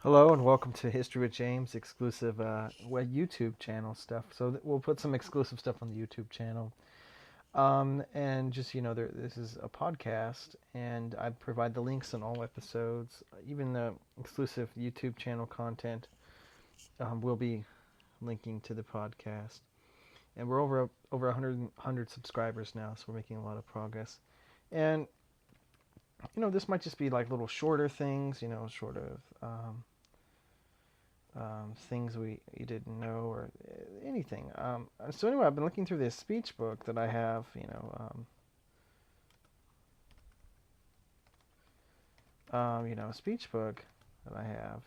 Hello and welcome to History with James exclusive YouTube channel stuff. So we'll put some exclusive stuff on the YouTube channel. And just this is a podcast, and I provide the links on all episodes, even the exclusive YouTube channel content. Will be linking to the podcast, and we're over 100 subscribers now, so we're making a lot of progress. And this might just be like little shorter things, sort of. Things you didn't know or anything. So anyway, I've been looking through this speech book that I have, speech book that I have.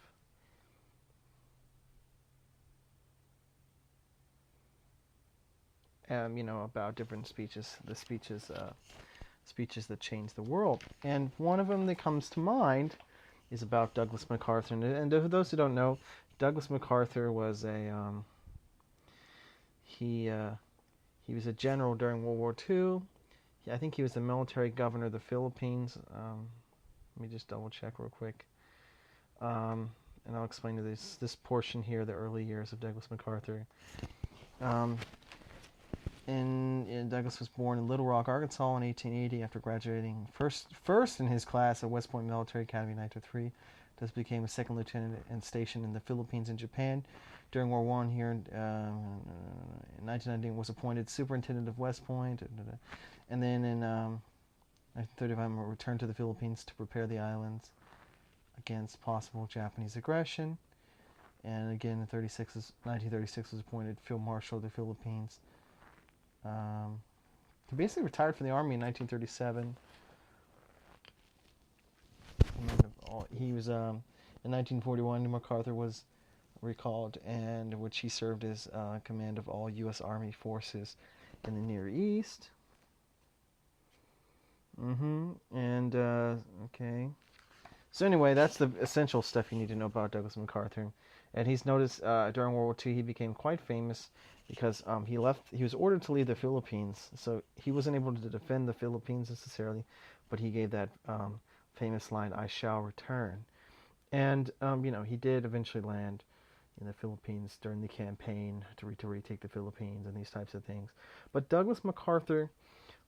About different speeches, speeches that changed the world. And one of them that comes to mind is about Douglas MacArthur. And for those who don't know, Douglas MacArthur was he was a general during World War II. I think he was the military governor of the Philippines. Let me just double check real quick. And I'll explain to this portion here, the early years of Douglas MacArthur. Douglas was born in Little Rock, Arkansas in 1880 after graduating first in his class at West Point Military Academy in 1903. Douglas became a second lieutenant and stationed in the Philippines and Japan. During World War I here in 1919 was appointed superintendent of West Point. And then in 1935 returned to the Philippines to prepare the islands against possible Japanese aggression. And again in 1936 was appointed Field Marshal of the Philippines. He basically retired from the Army in 1937. He was in 1941. MacArthur was recalled, and which he served as command of all U.S. Army forces in the Near East. And okay. So anyway, that's the essential stuff you need to know about Douglas MacArthur. And he's noticed during World War II he became quite famous because he was ordered to leave the Philippines, so he wasn't able to defend the Philippines necessarily, but he gave that famous line, "I shall return." And he did eventually land in the Philippines during the campaign to retake the Philippines and these types of things. But Douglas MacArthur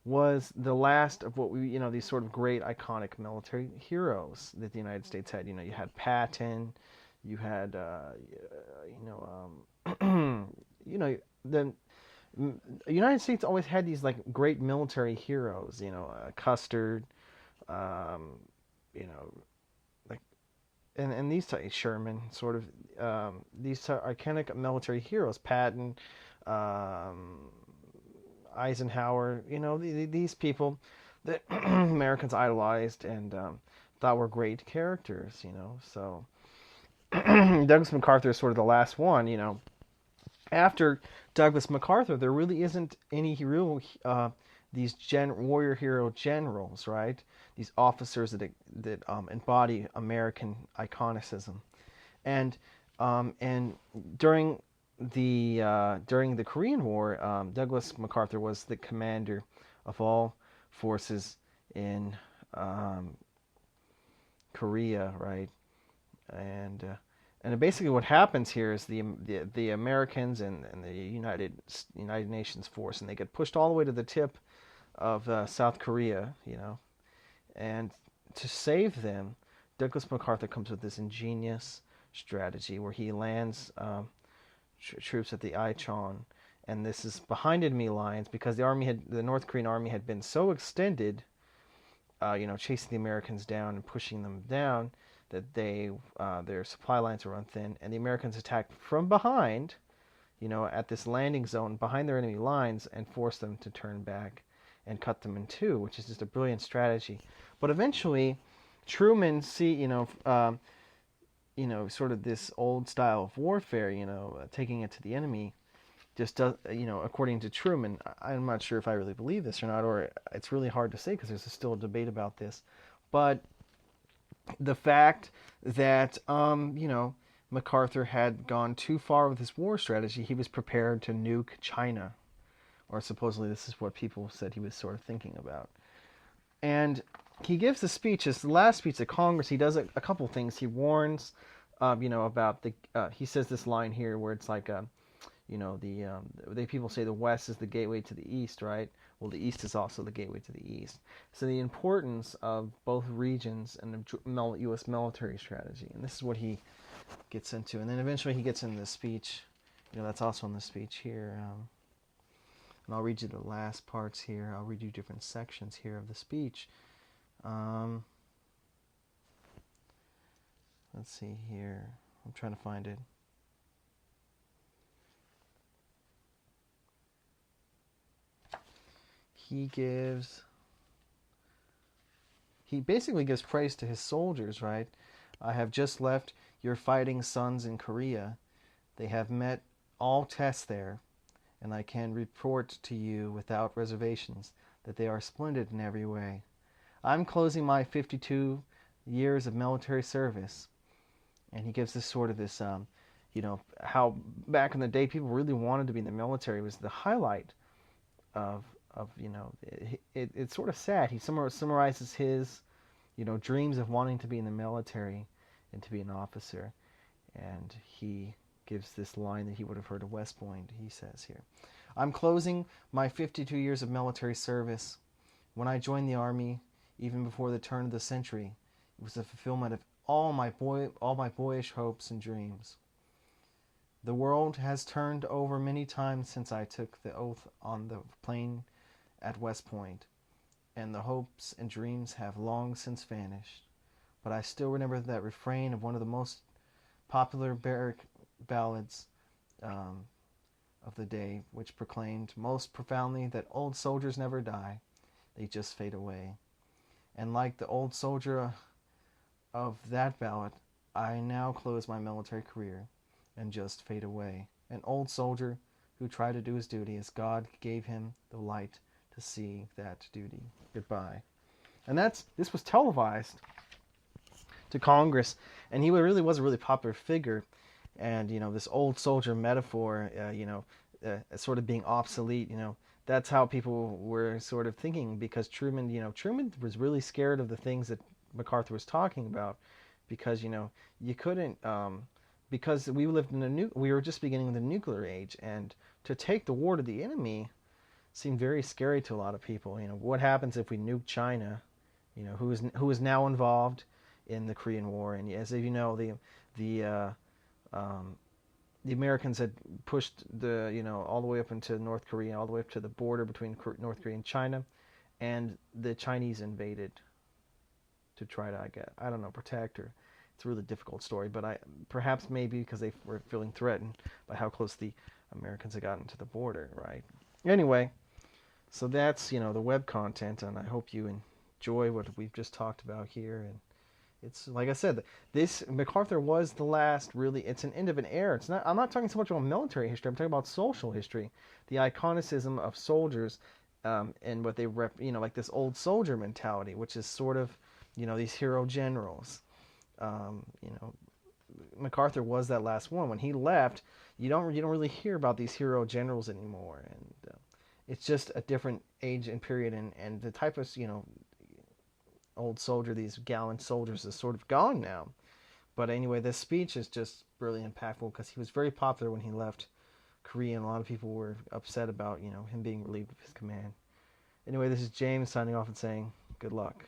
was the last of what these sort of great iconic military heroes that the United States had. You had Patton, you had the United States always had these like great military heroes. Custer, like and these types, Sherman, sort of these iconic military heroes, Patton. Eisenhower, these people that Americans idolized and thought were great characters, So Douglas MacArthur is sort of the last one, After Douglas MacArthur, there really isn't any real these warrior hero generals, right? These officers that embody American iconicism, and during the Korean War, Douglas MacArthur was the commander of all forces in Korea, right? And basically, what happens here is the Americans and the United Nations force, and they get pushed all the way to the tip of South Korea, and to save them, Douglas MacArthur comes with this ingenious strategy where he lands troops at the Ichon, and this is behind enemy lines because the North Korean army had been so extended, chasing the Americans down and pushing them down, that their supply lines were run thin, and the Americans attacked from behind, at this landing zone behind their enemy lines, and forced them to turn back and cut them in two, which is just a brilliant strategy. But eventually, Truman sort of this old style of warfare, taking it to the enemy, just does, according to Truman. I'm not sure if I really believe this or not, or it's really hard to say because there's still a debate about this. But the fact that, MacArthur had gone too far with his war strategy, he was prepared to nuke China, or supposedly this is what people said he was sort of thinking about. And he gives the speech, it's the last speech to Congress. He does a couple things. He warns about the he says this line here where it's like the people say the West is the gateway to the East, right? Well, the East is also the gateway to the East. So the importance of both regions and the U.S. military strategy, and this is what he gets into, and then eventually he gets into the speech. That's also in the speech here. And I'll read you the last parts here. I'll read you different sections here of the speech. Let's see here. I'm trying to find it. He basically gives praise to his soldiers, right? I have just left your fighting sons in Korea. They have met all tests there, and I can report to you without reservations that they are splendid in every way. I'm closing my 52 years of military service. And he gives this sort of this, how back in the day people really wanted to be in the military. It was the highlight of it's sort of sad. He summarizes his, dreams of wanting to be in the military and to be an officer. And he gives this line that he would have heard at West Point. He says here, I'm closing my 52 years of military service. When I joined the Army, even before the turn of the century, it was the fulfillment of all my boyish hopes and dreams. The world has turned over many times since I took the oath on the plain at West Point, and the hopes and dreams have long since vanished. But I still remember that refrain of one of the most popular barrack ballads of the day, which proclaimed most profoundly that old soldiers never die, they just fade away. And like the old soldier of that ballad, I now close my military career and just fade away. An old soldier who tried to do his duty as God gave him the light to see that duty. Goodbye. And this was televised to Congress, and he really was a really popular figure. And this old soldier metaphor, sort of being obsolete, that's how people were sort of thinking, because Truman was really scared of the things that MacArthur was talking about, because you couldn't because we lived in we were just beginning the nuclear age, and to take the war to the enemy seemed very scary to a lot of people. What happens if we nuke China? Who is now involved in the Korean War, and as you know, the Americans had pushed all the way up into North Korea, all the way up to the border between North Korea and China, and the Chinese invaded to try to, I don't know, protect her. It's a really difficult story, but perhaps maybe because they were feeling threatened by how close the Americans had gotten to the border, right? Anyway, so that's, the web content, and I hope you enjoy what we've just talked about here. And it's, like I said, this MacArthur was the last, really, it's an end of an era. I'm not talking so much about military history, I'm talking about social history, the iconicism of soldiers, and what they like this old soldier mentality, which is sort of, these hero generals. MacArthur was that last one. When he left, you don't really hear about these hero generals anymore, and it's just a different age and period, and the type of old soldier, these gallant soldiers, is sort of gone now. But anyway, this speech is just really impactful because he was very popular when he left Korea, and a lot of people were upset about him being relieved of his command. Anyway, this is James signing off and saying good luck.